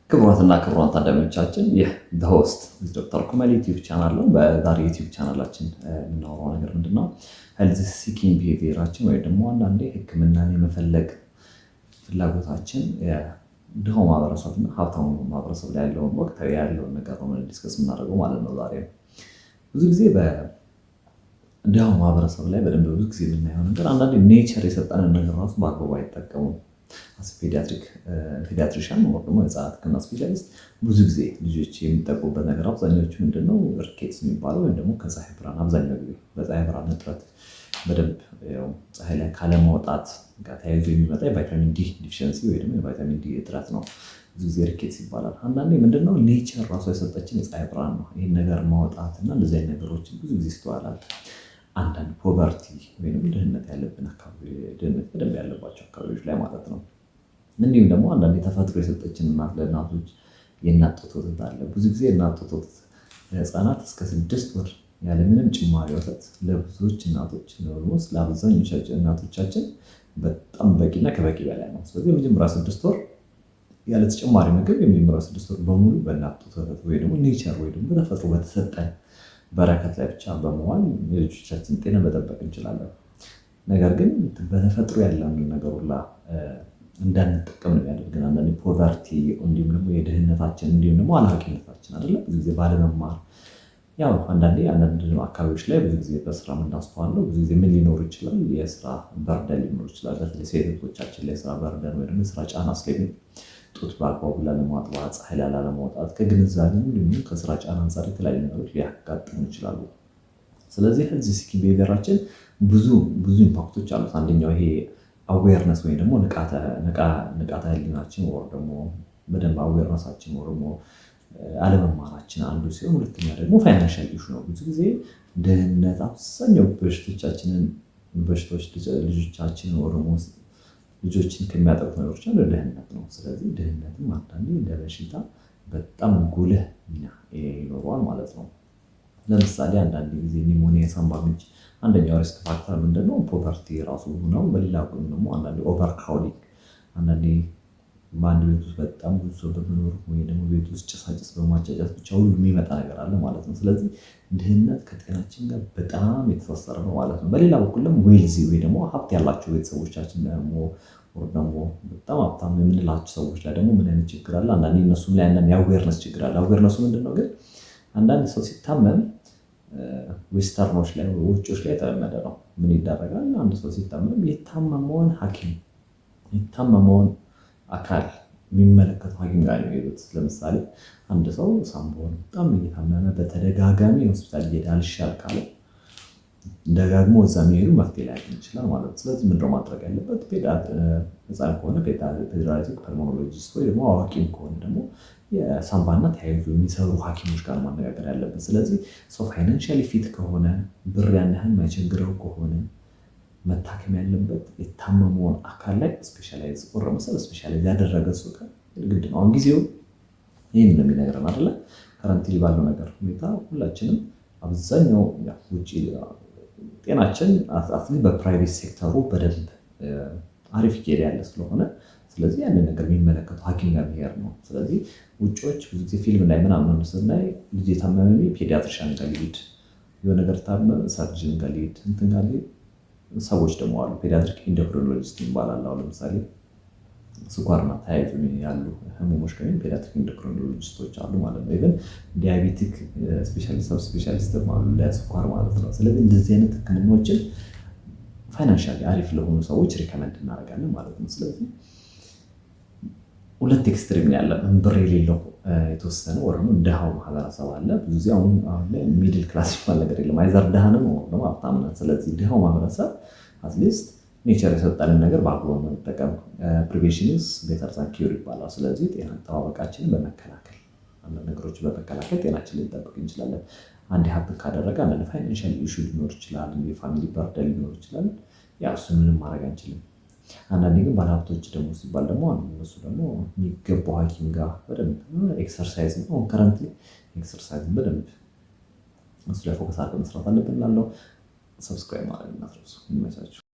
ክቡራትና ክቡራን ታዳሚዎቻችን ይህ በሆስት ዶክተር ኩመል ዩቲዩብ ቻናል ነው። በዛሬ ዩቲዩብ ቻናላችን የምናወራው ነገር ምንድነው? ሄልዝ ሲኪንግ ቢሄቪየራችን ወይ ደግሞ አንዳንዴ ሕክምናን የመፈለግ ፍላጎታችን ድሃው ማህበረሰብና ሀብታሙ ማህበረሰብ ላይ ያለውን ወቅታዊ ያለውን ነገር ነው ዲስከስ የምናደርገው ማለት ነው። ዛሬ ብዙ ጊዜ በድሃው ማህበረሰብ ላይ በደንብ ብዙ ጊዜ የምናየው ነገር አንዳንዴ ኔቸር የሰጠንን ነገር ራሱ በአግባቡ አይጠቀሙም። ፔዲያትሪሻን ወይም ደግሞ የህፃናት ህክምና ስፔሻሊስት ብዙ ጊዜ ልጆች የሚጠቁበት ነገር አብዛኞቹ ምንድነው ሪኬትስ የሚባለው ወይም ደግሞ ከፀሐይ ብርሃን አብዛኛው ጊዜ በፀሐይ ብርሃን እጥረት በደንብ ፀሐይ ላይ ካለመውጣት ጋር ተያይዞ የሚመጣ የቫይታሚን ዲ ዲፊሸንሲ ወይ ደግሞ የቫይታሚን ዲ እጥረት ነው። ብዙ ጊዜ ሪኬትስ ይባላል። አንዳንዴ ምንድነው ኔቸር ራሷ የሰጠችን የፀሐይ ብርሃን ነው። ይህን ነገር ማውጣት እና እንደዚህ አይነት ነገሮችን ብዙ ጊዜ ይስተዋላል። አንዳንድ ፖቨርቲ ወይም ድህነት ያለብን አካባቢ ድህነት በደንብ ያለባቸው አካባቢዎች ላይ ማለት ነው። እንዲሁም ደግሞ አንዳንድ ተፈጥሮ የሰጠችን እናት ለእናቶች የእናት ጡት ወተት አለ። ብዙ ጊዜ የእናት ጡት ወተት ለህፃናት እስከ 6 ወር ያለምንም ጭማሪ ወተት ለብዙዎች እናቶች ኦልሞስት ለአብዛኞቻችን እናቶቻችን በጣም በቂና ከበቂ በላይ ነው። ስለዚህ የመጀመሪያ 6 ወር ያለ ተጨማሪ ምግብ የመጀመሪያ 6 ወር በሙሉ በእናት ጡት ወተት ወይ ደግሞ ኔቸር ወይ ደግሞ በተፈጥሮ በተሰጠን በረከት ላይ ብቻ በመዋል የልጆቻችን ጤና መጠበቅ እንችላለን። ነገር ግን በተፈጥሮ ያለውን ነገር ሁላ እንዳንጠቀም ነው የሚያደርገን። አንዳንዴ ፖቨርቲ እንዲሁም ደግሞ የድህነታችን እንዲሁም ደግሞ አላዋቂነታችን አይደለ ብዙ ጊዜ ባለመማር ያው አንዳንድ አካባቢዎች ላይ ብዙ ጊዜ በስራ የምናስተዋለው ብዙ ጊዜ ምን ሊኖር ይችላል? የስራ በርደን ሊኖር ይችላል። በተለይ ሴቶቻችን ላይ የስራ በርደን ወይ ደግሞ የስራ ጫና ስለሚኖር ጡት በአግባቡ ላለማጥባት፣ ፀሐይ ላይ ላለማውጣት ከግንዛቤ እንዲሁም ከስራ ጫና አንፃር የተለያዩ ነገሮች ሊያጋጥሙ ይችላሉ። ስለዚህ ሄልዝ ሲኪንግ ቢሄቪየራችን ብዙ ኢምፓክቶች አሉት። አንደኛው ይሄ አዌርነስ ወይ ደግሞ ንቃተ ህሊናችን ወር ደግሞ በደንብ አዌርነሳችን ወር ደግሞ አለመማራችን አንዱ ሲሆን፣ ሁለተኛ ደግሞ ፋይናንሻል ኢሹ ነው። ብዙ ጊዜ ድህነት አብዛኛው በሽታዎች ልጆቻችንን ወር ደግሞ ልጆችን ከሚያጠቁት ነገሮች አንዱ ድህነት ነው። ስለዚህ ድህነትም አንዳንዴ እንደ በሽታ በጣም ጉልህ ሚና ይኖረዋል ማለት ነው። ለምሳሌ አንዳንድ ጊዜ ኒሞኒያ፣ የሳንባ ምች አንደኛው ሪስክ ፋክተር ምንድነው? ፖቨርቲ ራሱ ነው። በሌላ ጎን ደግሞ አንዳንዴ ኦቨር ክራውዲንግ አንዳንዴ በአንድ ቤት ውስጥ በጣም ብዙ ሰው በመኖር ወይ ደግሞ ቤት ውስጥ ጭሳጭስ በማጫጫት ብቻ ሁሉ የሚመጣ ነገር አለ ማለት ነው። ስለዚህ ድህነት ከጤናችን ጋር በጣም የተሳሰረ ነው ማለት ነው። በሌላ በኩል ደግሞ ዌልዚ ወይ ደግሞ ሀብት ያላቸው ቤተሰቦቻችን ደግሞ በጣም ሀብታም የምንላቸው ሰዎች ላይ ደግሞ ምን አይነት ችግር አለ? አንዳንዴ እነሱም ላይ አንዳንድ የአዌርነስ ችግር አለ። አዌርነሱ ምንድነው ግን አንዳንድ ሰው ሲታመም ዌስተርኖች ላይ ውጪዎች ላይ የተለመደ ነው። ምን ይደረጋል? አንድ ሰው ሲታመም የታመመውን አካል የሚመለከተው ሐኪም ጋር ነው የሚሄዱት። ለምሳሌ አንድ ሰው ሳምባውን በጣም እየታመመ በተደጋጋሚ ሆስፒታል እየሄደ አልሻል ካለ ደጋግሞ እዛ የሚሄዱ መፍትሄ ሊያገኝ ይችላል ማለት ነው። ስለዚህ ምንድነው ማድረግ ያለበት? ህፃን ከሆነ ፔዲያትሪክ ፐልሞኖሎጂስት ወይ ደግሞ አዋቂም ከሆነ ደግሞ የሳምባና ተያይዞ የሚሰሩ ሐኪሞች ጋር ማነጋገር ያለበት። ስለዚህ ሰው ፋይናንሻሊ ፊት ከሆነ ብር ያን ያህል የማይቸግረው ከሆነ መታከም ያለበት የታመመውን አካል ላይ ስፔሻላይዝ ያደረገ ሰው ጋር ግድ ነው። አሁን ጊዜው ይህን ነው የሚነግረን አይደለ? ከረንትሊ ባለው ነገር ሁኔታ ሁላችንም አብዛኛው ውጪ ጤናችን አትሊስት በፕራይቬት ሴክተሩ በደንብ አሪፍ እየሄደ ያለ ስለሆነ ስለዚህ ያንን ነገር የሚመለከቱ ሐኪም ጋር መሄድ ነው። ስለዚህ ውጪዎች ብዙ ጊዜ ፊልም ላይ ምናምን ስናይ ልጅ የታመመ ፔዲያትሪሻን ጋር ሊሄድ የሆነ ነገር ታመመ ሰርጅን ጋር ሊሄድ እንትን ጋር ሊሄድ ሰዎች ደግሞ አሉ ፔዲያትሪክ ኢንዶክሪኖሎጂስት ይባላል። አሁን ለምሳሌ ስኳርና ተያይዞ ያሉ ህመሞች ጋር ፔዲያትሪክ ኢንዶክሪኖሎጂስቶች አሉ ማለት ነው። ኢቭን ዲያቤቲክ ስፔሻሊስት አሉ ለስኳር ማለት ነው። ስለዚህ እንደዚህ አይነት ህክምናዎችን ፋይናንሻሊ አሪፍ ለሆኑ ሰዎች ሪከመንድ እናደርጋለን ማለት ነው። ስለዚህ ሁለት ኤክስትሪም ነው ያለን። ብር የሌለው የተወሰነ ወር ደግሞ ድሃው ማህበረሰብ አለ። ብዙ ጊዜ አሁን ላይ ሚድል ክላስ የሚባል ነገር የለም። አይዘር ድሃ ነው ወይ ደግሞ ሀብታም ነው። ስለዚህ ድሃው ማህበረሰብ አትሊስት ኔቸር የሰጠንን ነገር በአግባቡ መጠቀም ፕሪቬንሽን ኢዝ ቤተር ዛን ኪውር ይባላል። ስለዚህ ጤና አጠባበቃችንን በመከላከል አንዳንድ ነገሮችን በመከላከል ጤናችንን ልንጠብቅ እንችላለን። አንድ ሀብት ካደረገ አንዳንድ ፋይናንሻል ኢሹ ሊኖር ይችላል፣ የፋሚሊ በርደን ሊኖር ይችላል። ያው እሱን ምንም ማድረግ አንችልም። አንዳንዴ ግን ባለሀብቶች ደግሞ ሲባል ደግሞ እነሱ ደግሞ የሚገባው ሐኪም ጋር በደንብ ኤክሰርሳይዝ ነው ከረንትሊ ኤክሰርሳይዝ በደንብ እሱ ላይ ፎከስ አድርገን መስራት አለብን እላለሁ። ሰብስክራይብ ማድረግ እንዳትረሱ። ይመቻችሁ።